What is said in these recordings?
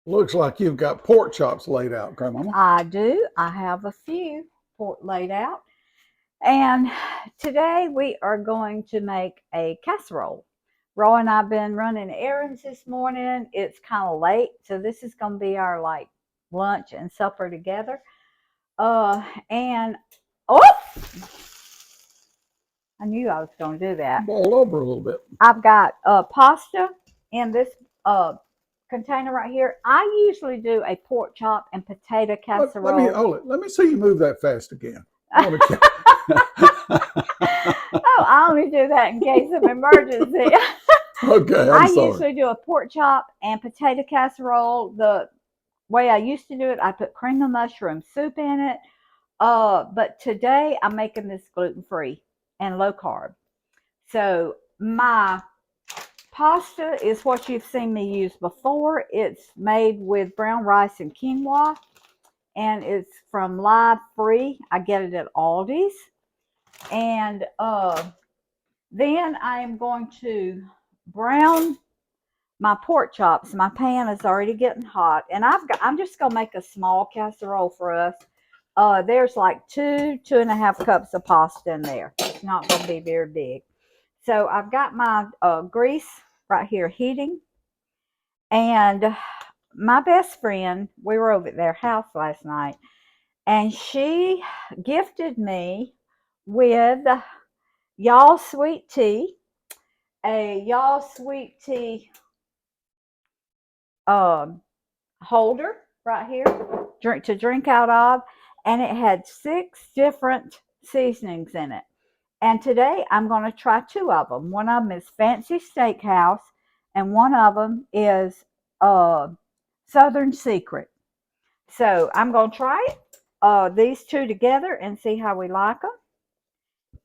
Looks like you've got pork chops laid out, Grandmama. I do. I have a few laid out. And today we are going to make a casserole. Roy and I have been running errands this morning. It's kind of late, so this is going to be our like lunch and supper together. And oh, I knew I was going to do that. Boil over a little bit. I've got pasta in this uh, container right here. I usually do a pork chop and potato Let me casserole. hold it. Let me see you move that fast again. I want to. Oh, I only do that in case of emergency. Okay, I'm I sorry. usually do a pork chop and potato casserole. The way I used to do it, I put cream of mushroom soup in it. But today I'm making this gluten free and low carb. So my pasta is what you've seen me use before. It's made with brown rice and quinoa, and it's from Live Free. I get it at Aldi's. And then I am going to brown my pork chops. My pan is already getting hot, and I'm just gonna make a small casserole for us. There's like 2.5 cups of pasta in there. It's not gonna be very big. So I've got my grease right here heating, and my best friend, we were over at their house last night, and she gifted me with y'all sweet tea, a y'all sweet tea um, holder right here to drink out of, and it had 6 different seasonings in it. And today I'm going to try 2 of them. One of them is Fancy Steakhouse, and one of them is uh, Southern Secret. So I'm going to try it, these two together, and see how we like them.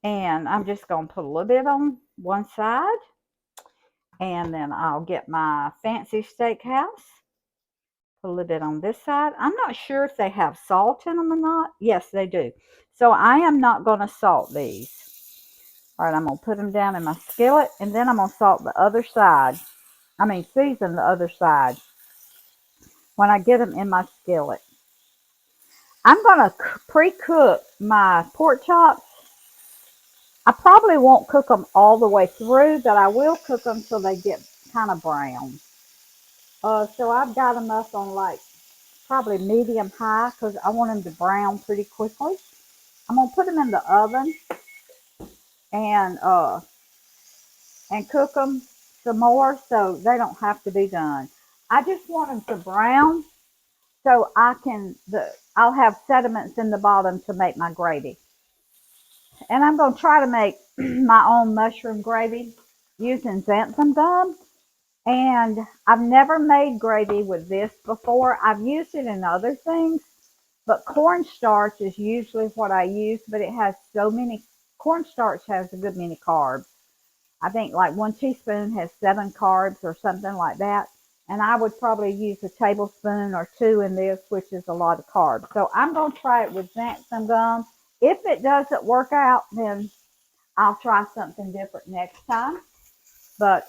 And I'm just going to put a little bit on one side, and then I'll get my Fancy Steakhouse. Put a little bit on this side. I'm not sure if they have salt in them or not. Yes, they do. So I am not going to salt these. All right, I'm going to put them down in my skillet, and then I'm going to salt the other side. Season the other side when I get them in my skillet. I'm going to pre-cook my pork chops. I probably won't cook them all the way through, but I will cook them so they get kind of brown. So I've got them up on like probably medium high because I want them to brown pretty quickly. I'm gonna put them in the oven and uh and cook them some more so they don't have to be done. I just want them to brown so I'll have sediments in the bottom to make my gravy. And I'm gonna try to make my own mushroom gravy using xanthan gum. And I've never made gravy with this before. I've used it in other things, but cornstarch is usually what I use, but it has so many, cornstarch has a good many carbs. I think like 1 teaspoon has 7 carbs or something like that. And I would probably use a tablespoon or 2 in this, which is a lot of carbs. So I'm going to try it with xanthan gum. If it doesn't work out, then I'll try something different next time. But,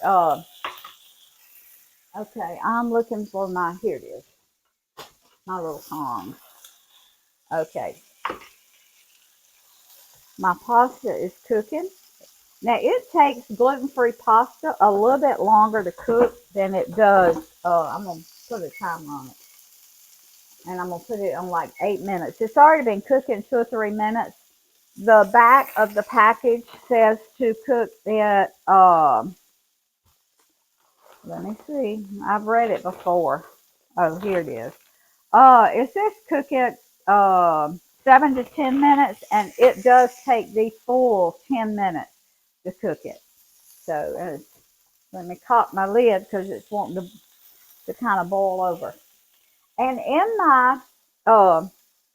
okay, I'm looking for here it is, my little tongs. Okay, my pasta is cooking. Now, it takes gluten-free pasta a little bit longer to cook than it does. I'm going to put a timer on it. And I'm going to put it on like 8 minutes. It's already been cooking 2 or 3 minutes. The back of the package says to cook it, let me see. I've read it before. Oh, here it is. It says cook it 7 to 10 minutes, and it does take the full 10 minutes to cook it. So let me cock my lid because it's wanting to kind of boil over. And in my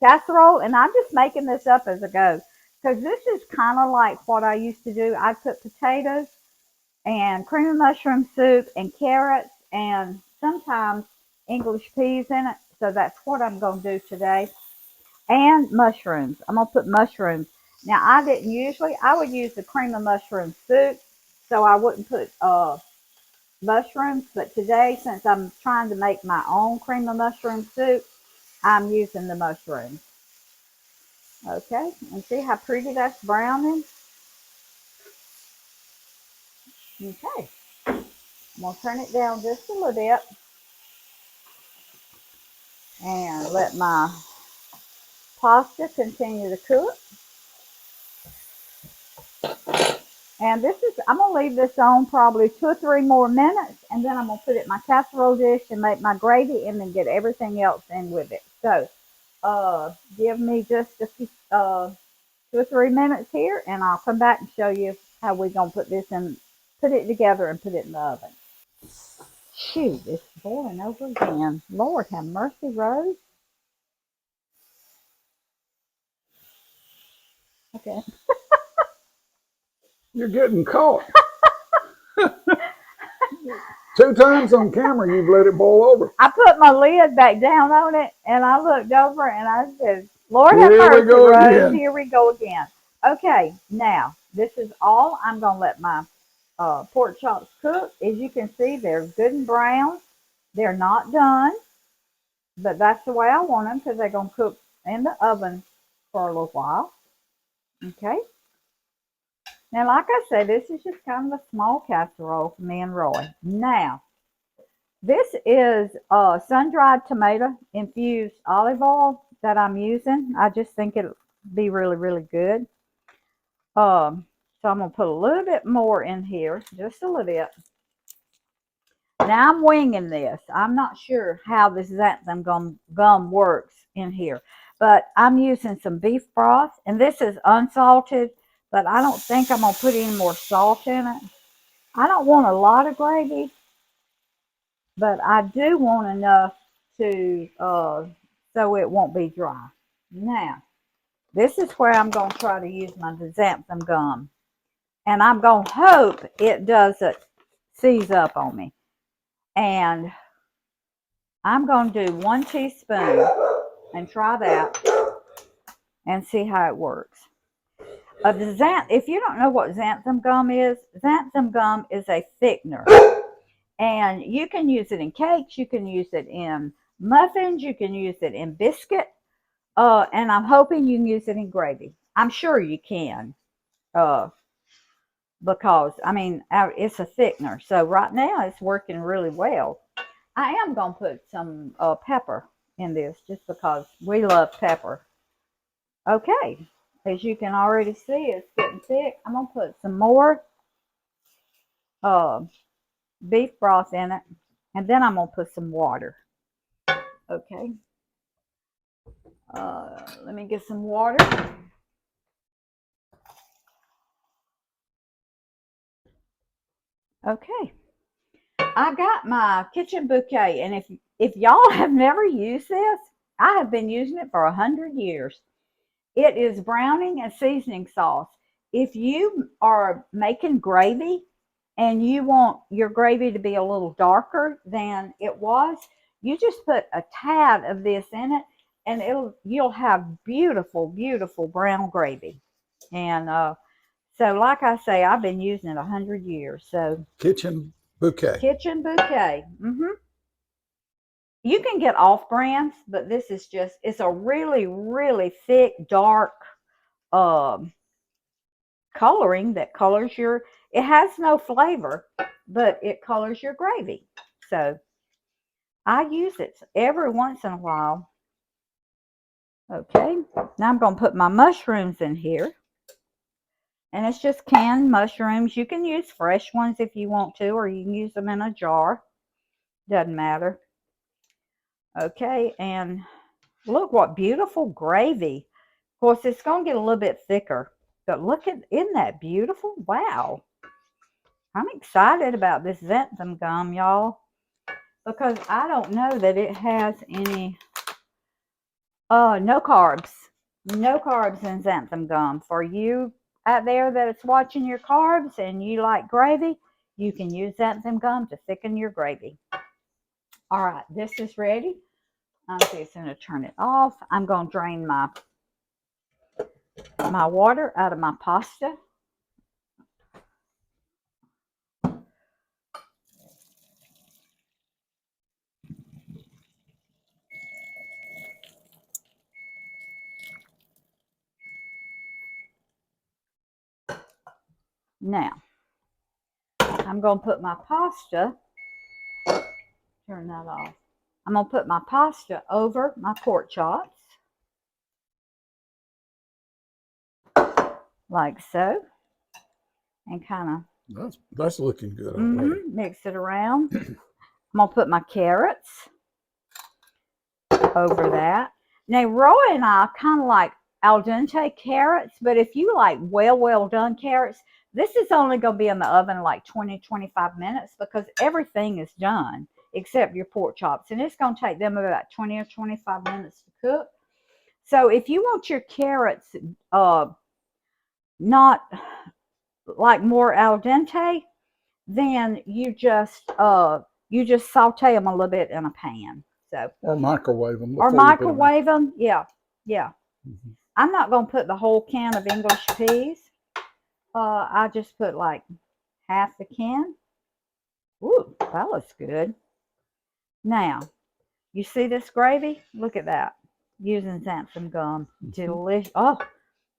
casserole, and I'm just making this up as I go, because this is kind of like what I used to do. I put potatoes and cream of mushroom soup and carrots and sometimes English peas in it. So that's what I'm going to do today. And mushrooms. I'm going to put mushrooms. Now, I would use the cream of mushroom soup, so I wouldn't put mushrooms, but today, since I'm trying to make my own cream of mushroom soup, I'm using the mushrooms. Okay, and see how pretty that's browning? Okay, I'm going to turn it down just a little bit and let my pasta continue to cook. And this is, I'm going to leave this on probably 2 or 3 more minutes, and then I'm going to put it in my casserole dish and make my gravy and then get everything else in with it. So, give me just a few, 2 or 3 minutes here, and I'll come back and show you how we're going to put this in, put it together and put it in the oven. Shoot, it's boiling over again. Lord have mercy, Rose. Okay. You're getting caught. 2 times on camera, you've let it boil over. I put my lid back down on it, and I looked over and I said, Lord have Here we mercy, go Rose. again. Here we go again. Okay, now, this is all. I'm going to let my pork chops cook. As you can see, they're good and brown. They're not done, but that's the way I want them because they're going to cook in the oven for a little while. Okay. Now, like I said, this is just kind of a small casserole for me and Roy. Now, this is sun-dried tomato infused olive oil that I'm using. I just think it'll be really, really good. So I'm going to put a little bit more in here, just a little bit. Now I'm winging this. I'm not sure how this xanthan gum works in here, but I'm using some beef broth, and this is unsalted, but I don't think I'm going to put any more salt in it. I don't want a lot of gravy, but I do want enough to so it won't be dry. Now, this is where I'm going to try to use my xanthan gum, and I'm going to hope it doesn't seize up on me. And I'm going to do 1 teaspoon and try that and see how it works. If you don't know what xanthan gum is a thickener. And you can use it in cakes, you can use it in muffins, you can use it in biscuit, and I'm hoping you can use it in gravy. I'm sure you can, because, I mean, it's a thickener. So right now it's working really well. I am going to put some pepper in this just because we love pepper. Okay, as you can already see, it's getting thick. I'm going to put some more beef broth in it, and then I'm going to put some water. Okay, let me get some water. Okay, I got my kitchen bouquet, and if y'all have never used this, I have been using it for 100 years. It is browning and seasoning sauce. If you are making gravy and you want your gravy to be a little darker than it was, you just put a tad of this in it, and you'll have beautiful, beautiful brown gravy. And so, like I say, I've been using it 100 years. So Kitchen bouquet. kitchen bouquet. You can get off brands, but this is just, it's a really, really thick, dark coloring that colors it has no flavor, but it colors your gravy. So I use it every once in a while. Okay, now I'm going to put my mushrooms in here. And it's just canned mushrooms. You can use fresh ones if you want to, or you can use them in a jar. Doesn't matter. Okay, and look what beautiful gravy. Of course, it's going to get a little bit thicker. But look isn't that beautiful? Wow. I'm excited about this xanthan gum, y'all, because I don't know that it has any, no carbs. No carbs in xanthan gum. For you out there that is watching your carbs and you like gravy, you can use xanthan gum to thicken your gravy. All right, this is ready. I'm just going to turn it off. I'm going to drain my water out of my pasta. Now, I'm going to put my pasta, turn that off. I'm going to put my pasta over my pork chops, like so, and kind of That's looking good already. mix it around. I'm going to put my carrots over that. Now, Roy and I kind of like al dente carrots, but if you like well done carrots, this is only going to be in the oven like 20-25 minutes because everything is done except your pork chops, and it's going to take them about 20 or 25 minutes to cook. So if you want your carrots not like more al dente, then you just saute them a little bit in a pan. So Or microwave them. Or microwave them. Yeah. I'm not going to put the whole can of English peas. I just put like half the can. Ooh, that looks good. Now, you see this gravy? Look at that. Using xanthan gum. Delicious. Oh,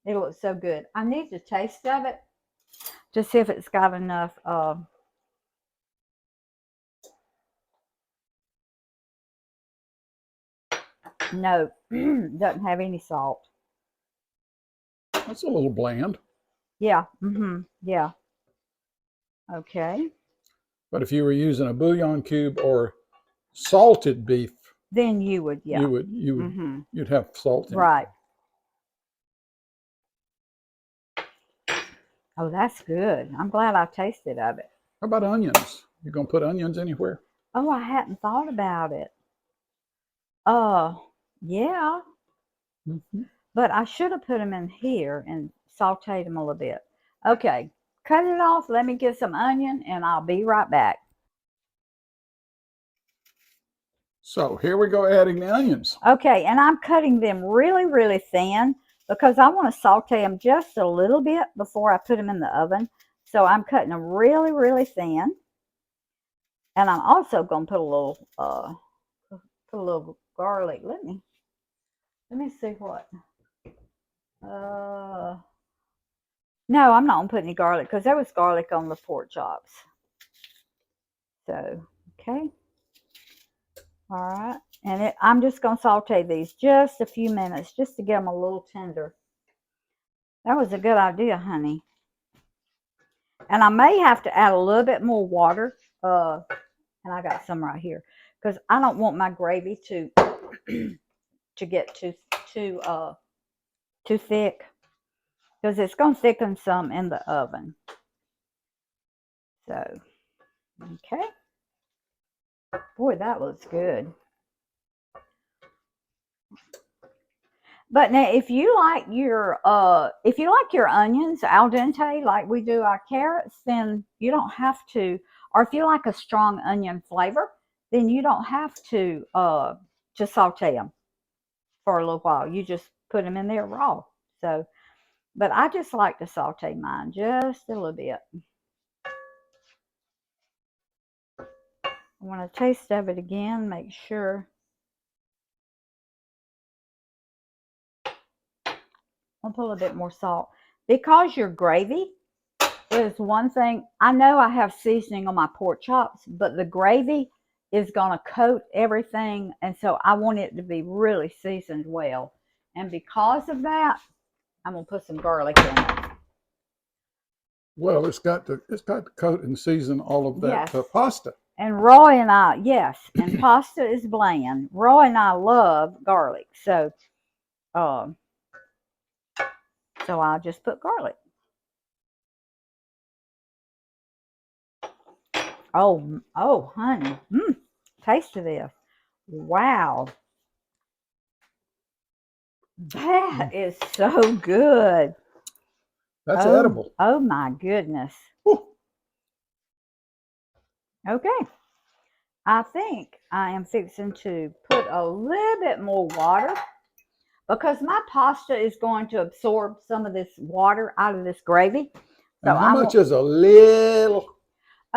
it looks so good. I need to taste of it to see if it's got enough. No, doesn't have any salt. That's a little bland. Yeah. Yeah. Okay. But if you were using a bouillon cube or salted beef, then you would, yeah. You'd have salt in right. Oh, that's good. I'm glad I tasted of it. How about onions? You gonna put onions anywhere? Oh, I hadn't thought about it. Yeah. But I should have put them in here and sauteed them a little bit. Okay, cut it off. Let me get some onion, and I'll be right back. So here we go adding the onions. Okay, and I'm cutting them really thin because I want to saute them just a little bit before I put them in the oven. So I'm cutting them really thin. And I'm also going to put a little garlic. Let me see what. No, I'm not going to put any garlic because there was garlic on the pork chops. So, okay. All right. And I'm just going to saute these just a few minutes just to get them a little tender. That was a good idea, honey. And I may have to add a little bit more water. And I got some right here because I don't want my gravy to get too thick because it's going to thicken some in the oven. So, okay. Boy, that looks good. But now, if you like your onions al dente like we do our carrots, then you don't have to. Or if you like a strong onion flavor, then you don't have to saute them for a little while. You just put them in there raw. So, but I just like to saute mine just a little bit. I want to taste of it again, make sure. I'll put a little bit more salt. Because your gravy is one thing, I know I have seasoning on my pork chops, but the gravy is going to coat everything, and so I want it to be really seasoned well. And because of that, I'm going to put some garlic in it. Well, it's got to coat and season all of that pasta. And Roy and I, yes, and pasta is bland. Roy and I love garlic, so I'll just put garlic. Oh, honey, taste of this. Wow, that is so good. That's edible. Oh my goodness. Woo. Okay. I think I am fixing to put a little bit more water because my pasta is going to absorb some of this water out of this gravy. So and how much is a little?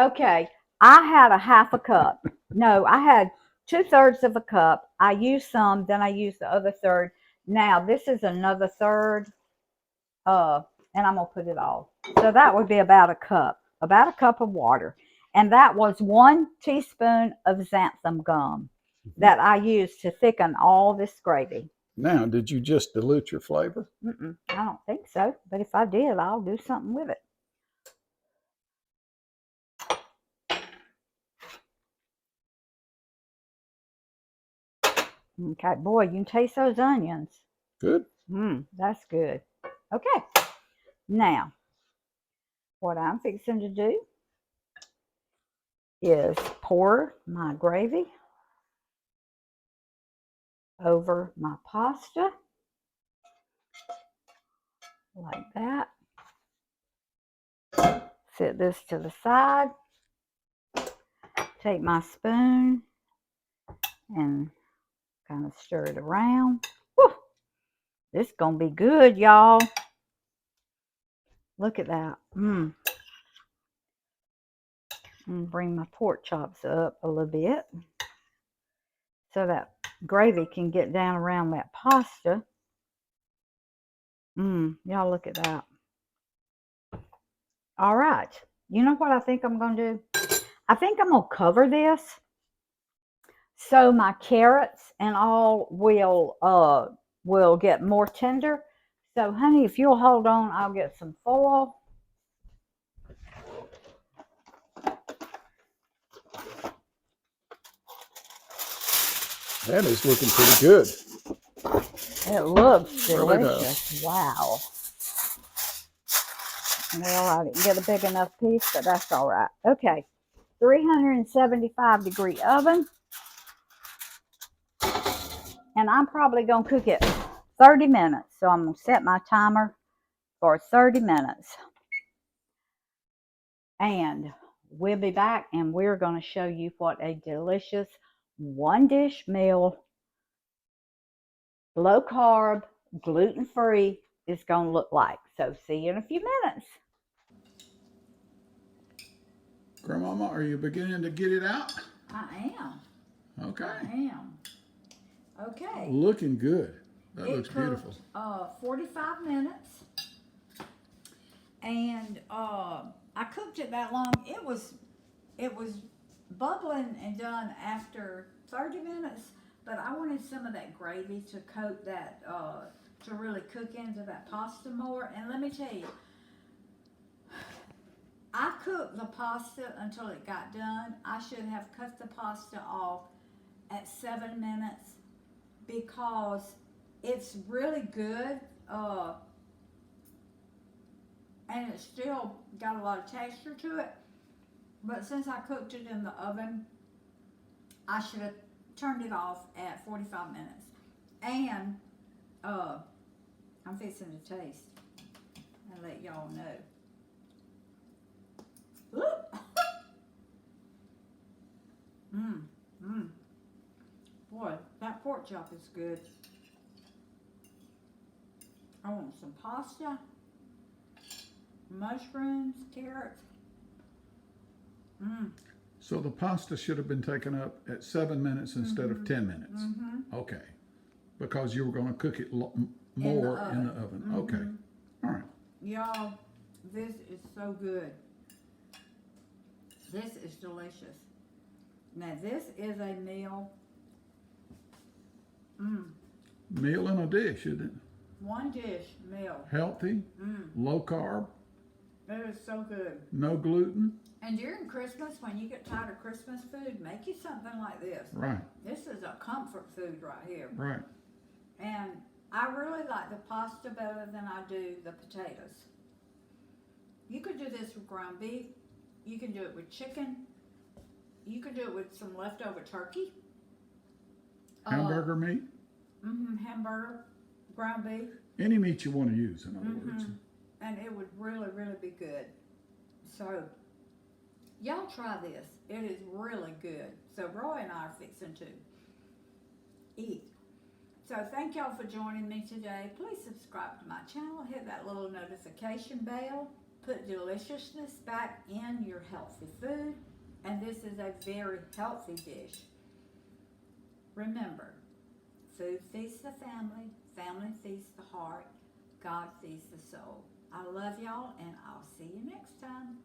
Okay. I had a half a cup. No, I had 2/3 of a cup. I used some, then I used the other third. Now this is another third. And and I'm going to put it all. So that would be about a cup of water. And that was 1 teaspoon of xanthan gum that I used to thicken all this gravy. Now, did you just dilute your flavor? I don't think so, but if I did, I'll do something with it. Okay, boy, you can taste those onions. Good. That's good. Okay, now, what I'm fixing to do is pour my gravy over my pasta, like that. Set this to the side. Take my spoon and kind of stir it around. Whew, this is going to be good, y'all. Look at that. Bring my pork chops up a little bit so that gravy can get down around that pasta. Y'all look at that. All right. You know what I think I'm going to do? I think I'm going to cover this so my carrots and all will get more tender. So, honey, if you'll hold on, I'll get some foil. That is looking pretty good. It looks delicious. Really does. Wow. Well, I didn't get a big enough piece, but that's all right. Okay. 375-degree oven. And I'm probably going to cook it 30 minutes. So I'm going to set my timer for 30 minutes. And we'll be back and we're going to show you what a delicious one-dish meal, low carb, gluten-free is going to look like. So see you in a few minutes. Grandmama, are you beginning to get it out? I am. Okay. I am. Okay. Looking good. That looks cooked, beautiful. 45 minutes. And I cooked it that long. It was bubbling and done after 30 minutes, but I wanted some of that gravy to coat that, to really cook into that pasta more. And let me tell you, I cooked the pasta until it got done. I should have cut the pasta off at 7 minutes because it's really good. And it's still got a lot of texture to it. But since I cooked it in the oven, I should have turned it off at 45 minutes. And I'm fixing to taste and let y'all know. Boy, that pork chop is good. I want some pasta, mushrooms, carrots. So the pasta should have been taken up at 7 minutes instead of 10 minutes. Okay. Because you were going to cook it more in the oven. Okay. All right. Y'all, this is so good. This is delicious. Now this is a meal. Meal in a dish, isn't it? One dish meal. Healthy, low carb. It is so good. No gluten. And during Christmas, when you get tired of Christmas food, make you something like this. Right. This is a comfort food right here. Right. And I really like the pasta better than I do the potatoes. You could do this with ground beef. You can do it with chicken. You could do it with some leftover turkey. Hamburger meat. Hamburger, ground beef. Any meat you want to use, in other words. And it would really, really be good. So, y'all try this. It is really good. So, Roy and I are fixing to eat. So, thank y'all for joining me today. Please subscribe to my channel. Hit that little notification bell. Put deliciousness back in your healthy food. And this is a very healthy dish. Remember, food feeds the family, family feeds the heart. God feeds the soul. I love y'all, and I'll see you next time.